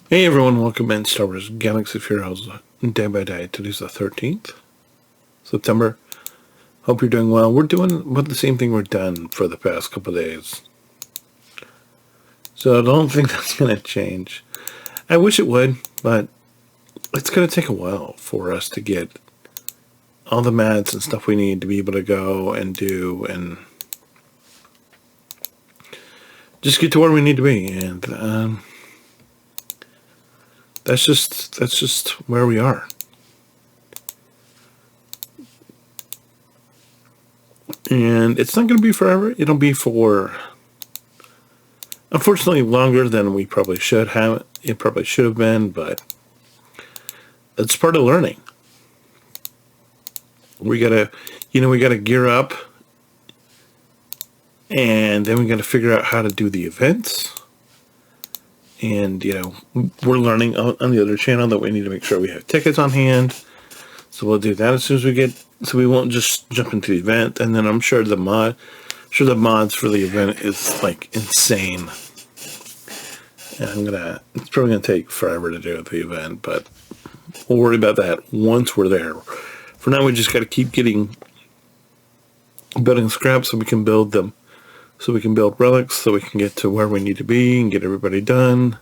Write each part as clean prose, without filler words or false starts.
Hey everyone, welcome in Star Wars Galaxy of Heroes Day by Day. Today's the 13th September. Hope you're doing well. We're doing about the same thing we've done for the past couple of days. So I don't think that's going to change. I wish it would, but it's going to take a while for us to get all the mats and stuff we need to be able to go and do and just get to where we need to be. And that's just where we are. And it's not going to be forever. It'll be for, unfortunately, longer than we probably should have. It probably should have been, but that's part of learning. We gotta gear up, and then we gotta figure out how to do the events. And we're learning on the other channel that we need to make sure we have tickets on hand. So we'll do that as soon as we get. So we won't just jump into the event, and then I'm sure the mods for the event is like insane. And it's probably gonna take forever to do the event, but we'll worry about that once we're there. For now, we just got to keep building scraps so we can build them, so we can build relics, so we can get to where we need to be and get everybody done,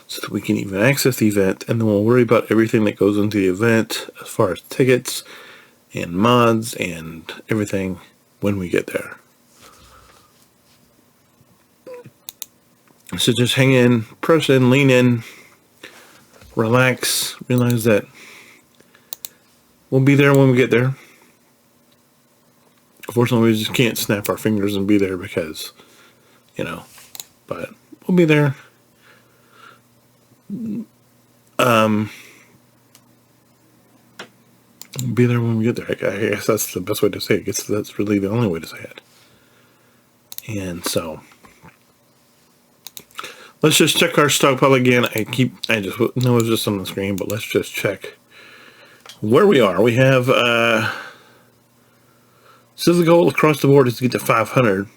so that we can even access the event, and then we'll worry about everything that goes into the event as far as tickets and mods and everything when we get there. So just hang in, press in, lean in, relax, realize that we'll be there when we get there. Unfortunately, we just can't snap our fingers and be there because, but we'll be there. Be there when we get there. I guess that's the best way to say it. I guess that's really the only way to say it. And so, let's just check our stockpile again. I just know it's just on the screen, but let's just check where we are. We have, so the goal across the board is to get to 500.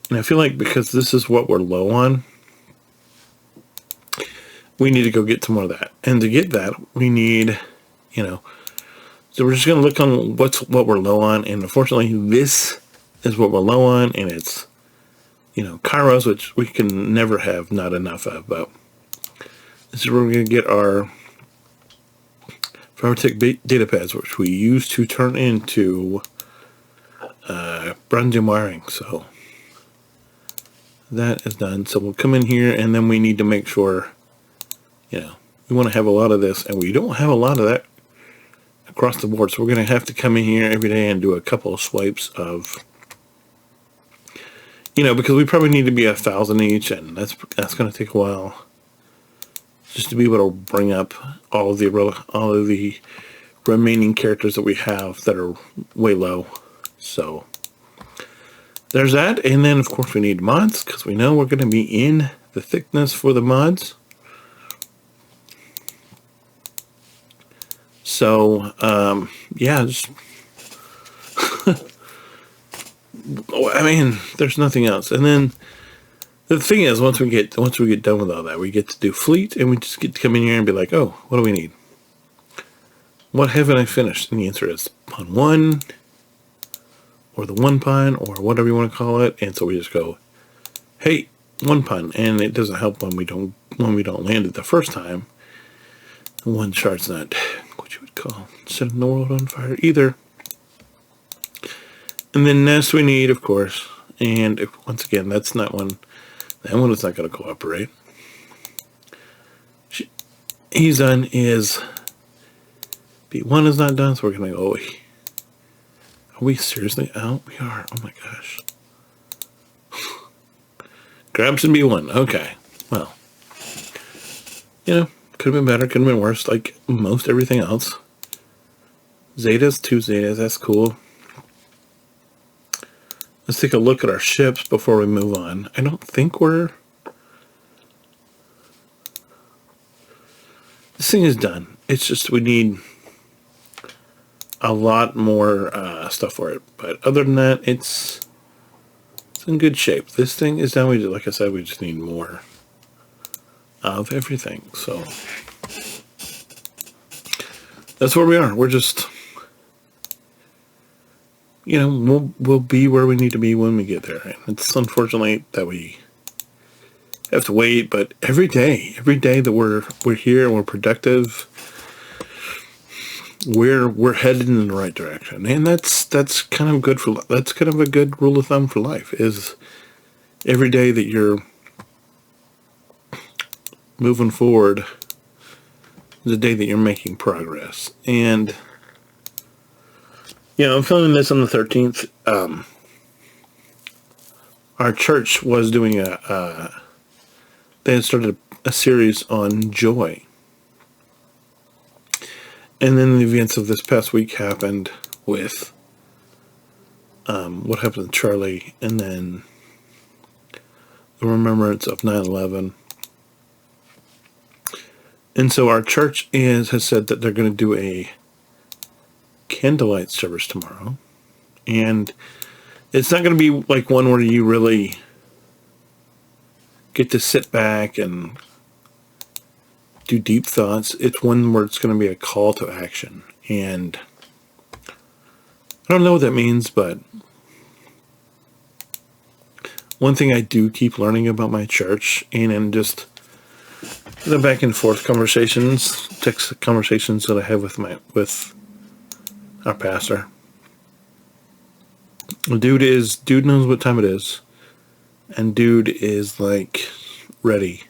And I feel like because this is what we're low on, we need to go get some more of that. And to get that, we need, so we're just going to look on what we're low on. And unfortunately, this is what we're low on. And it's, Kairos, which we can never have not enough of. But this is where we're going to get our Fibertech data pads, which we use to turn into bronze wiring. So that is done. So we'll come in here, and then we need to make sure, we want to have a lot of this, and we don't have a lot of that across the board. So we're going to have to come in here every day and do a couple of swipes of, because we probably need to be 1,000 each, and that's going to take a while just to be able to bring up all of the remaining characters that we have that are way low. So there's that. And then of course we need mods, because we know we're going to be in the thickness for the mods. So yeah, just I mean, there's nothing else. And then the thing is, once we get done with all that, we get to do fleet, and we just get to come in here and be like, oh, what do we need? What haven't I finished? And the answer is pun 1, or the 1 pun, or whatever you want to call it. And so we just go, hey, 1 pun, and it doesn't help when we don't land it the first time. 1 shard's not what you would call setting the world on fire either. And then next we need, of course, and once again, that's not one. That one is not going to cooperate. He's done. Is B1 is not done, so we're going to go. Are we seriously out? We are. Oh my gosh. Grab some B1. Okay. Well, could have been better. Could have been worse. Like most everything else. Zetas, 2 Zetas. That's cool. Let's take a look at our ships before we move on. I don't think this thing is done. It's just we need a lot more stuff for it. But other than that, it's in good shape. This thing is done. Like I said, we just need more of everything. So that's where we are. We're just, we'll be where we need to be when we get there. And it's unfortunately that we have to wait, but every day that we're here and we're productive, we're headed in the right direction. And that's kind of good that's kind of a good rule of thumb for life, is every day that you're moving forward is a day that you're making progress. And I'm filming this on the 13th. Our church was doing they had started a series on joy. And then the events of this past week happened with what happened to Charlie, and then the remembrance of 9/11. And so our church has said that they're going to do a candlelight service tomorrow. And it's not going to be like one where you really get to sit back and do deep thoughts. It's one where it's going to be a call to action. And I don't know what that means, but one thing I do keep learning about my church, and in just the back and forth conversations, text conversations that I have with our pastor. Dude knows what time it is, and dude is like ready.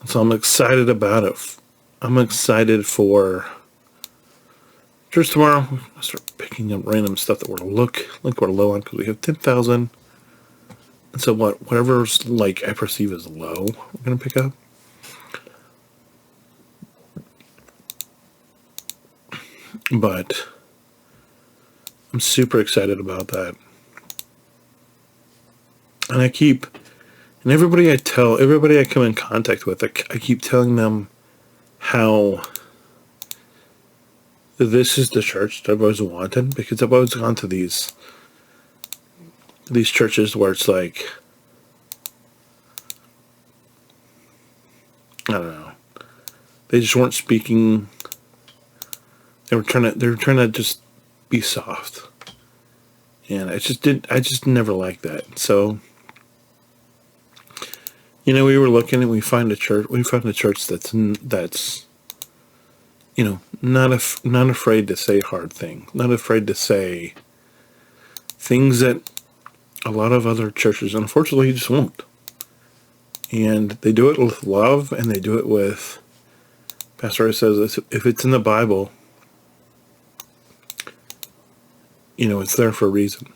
So I'm excited about it. I'm excited for church tomorrow. I start picking up random stuff that we're low on, because we have 10,000. And so whatever's like I perceive as low, we're gonna pick up. But I'm super excited about that. And everybody I come in contact with, I keep telling them how this is the church that I've always wanted, because I've always gone to these churches where it's like, I don't know, they just weren't speaking. They were trying to just be soft, and I just never liked that. So, we were looking, and we found a church that's not afraid to say hard things, not afraid to say things that a lot of other churches, unfortunately, just won't. And they do it with love, and they do it with, Pastor says, if it's in the Bible, it's there for a reason.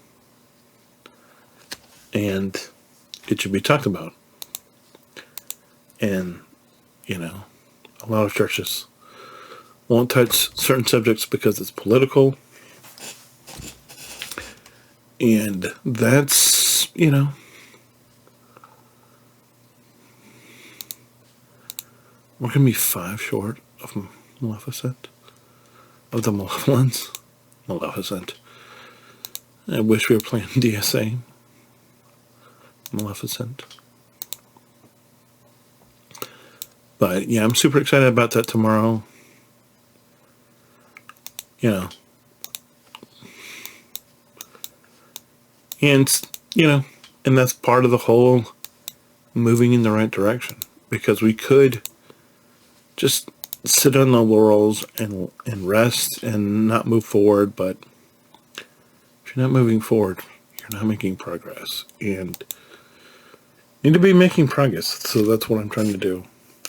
And it should be talked about. And, a lot of churches won't touch certain subjects because it's political. And that's, we're going to be 5 short of Maleficent. Of the Malevolence. Maleficent. I wish we were playing DSA. Maleficent. But yeah, I'm super excited about that tomorrow. And, and that's part of the whole moving in the right direction. Because we could just sit on the laurels and rest and not move forward, but if you're not moving forward, you're not making progress. And you need to be making progress. So that's what I'm trying to do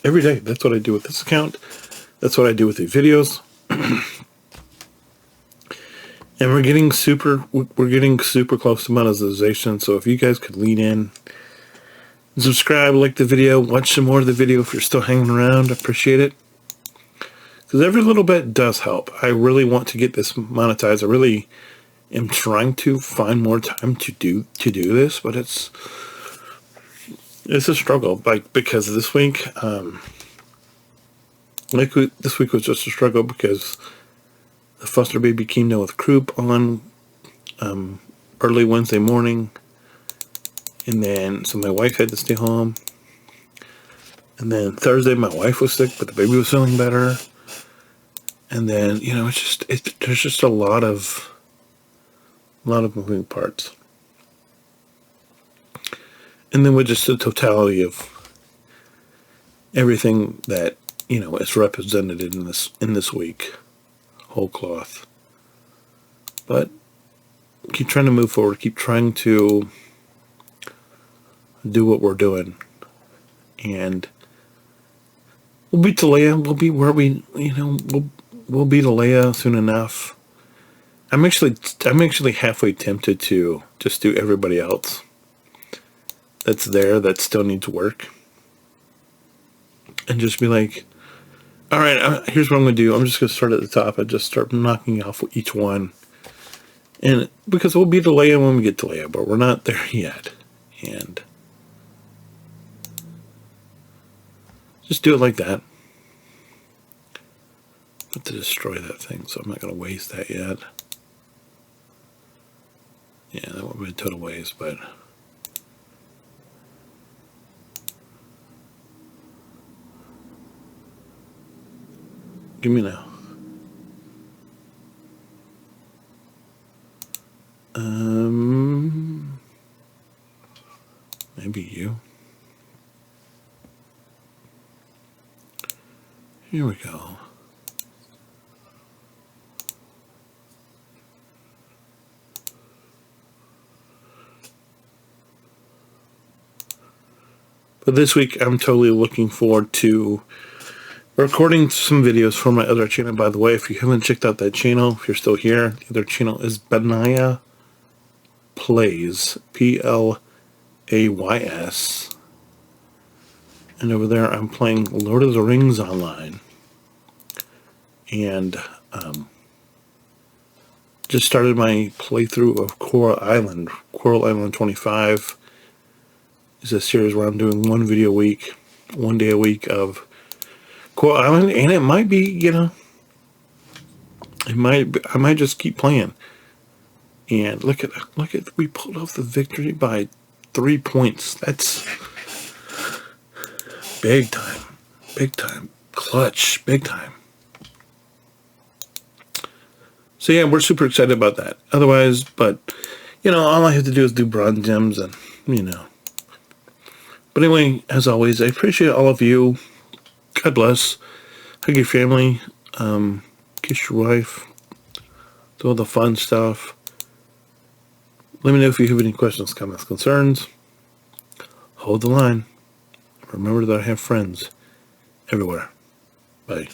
every day. That's what I do with this account. That's what I do with the videos. And we're getting super close to monetization. So if you guys could lean in, subscribe, like the video, watch some more of the video if you're still hanging around, I appreciate it. Because every little bit does help. I really want to get this monetized. I really am trying to find more time to do this, but it's a struggle. Because this week, this week was just a struggle because the foster baby came down with croup on early Wednesday morning, and then so my wife had to stay home. And then Thursday, my wife was sick, but the baby was feeling better. And then, you know, there's just a lot of moving parts. And then with just the totality of everything that, you know, is represented in this week, whole cloth. But keep trying to move forward. Keep trying to do what we're doing, and we'll beat Leia. We'll be where we, you know, we'll beat Leia soon enough. I'm actually halfway tempted to just do everybody else that's there that still needs work, and just be like, all right, here's what I'm going to do. I'm just going to start at the top and just start knocking off each one. And because we'll beat Leia when we get to Leia, but we're not there yet. And just do it like that. Have to destroy that thing, so I'm not going to waste that yet. Yeah, that would be a total waste, but give me now. Maybe you. Here we go. But this week, I'm totally looking forward to recording some videos for my other channel. By the way, if you haven't checked out that channel, if you're still here, the other channel is Benaya Plays, Plays. And over there, I'm playing Lord of the Rings online. And just started my playthrough of Coral Island. Coral Island 25 is a series where I'm doing one day a week of Coral Island, and it might be, you know, I might just keep playing. And look at we pulled off the victory by 3 points. That's big time, clutch, big time. So yeah, we're super excited about that. Otherwise, but you know, all I have to do is do bronze gems, and you know. But anyway, as always, I appreciate all of you. God bless. Hug your family. Kiss your wife. Do all the fun stuff. Let me know if you have any questions, comments, concerns. Hold the line. Remember that I have friends everywhere. Bye.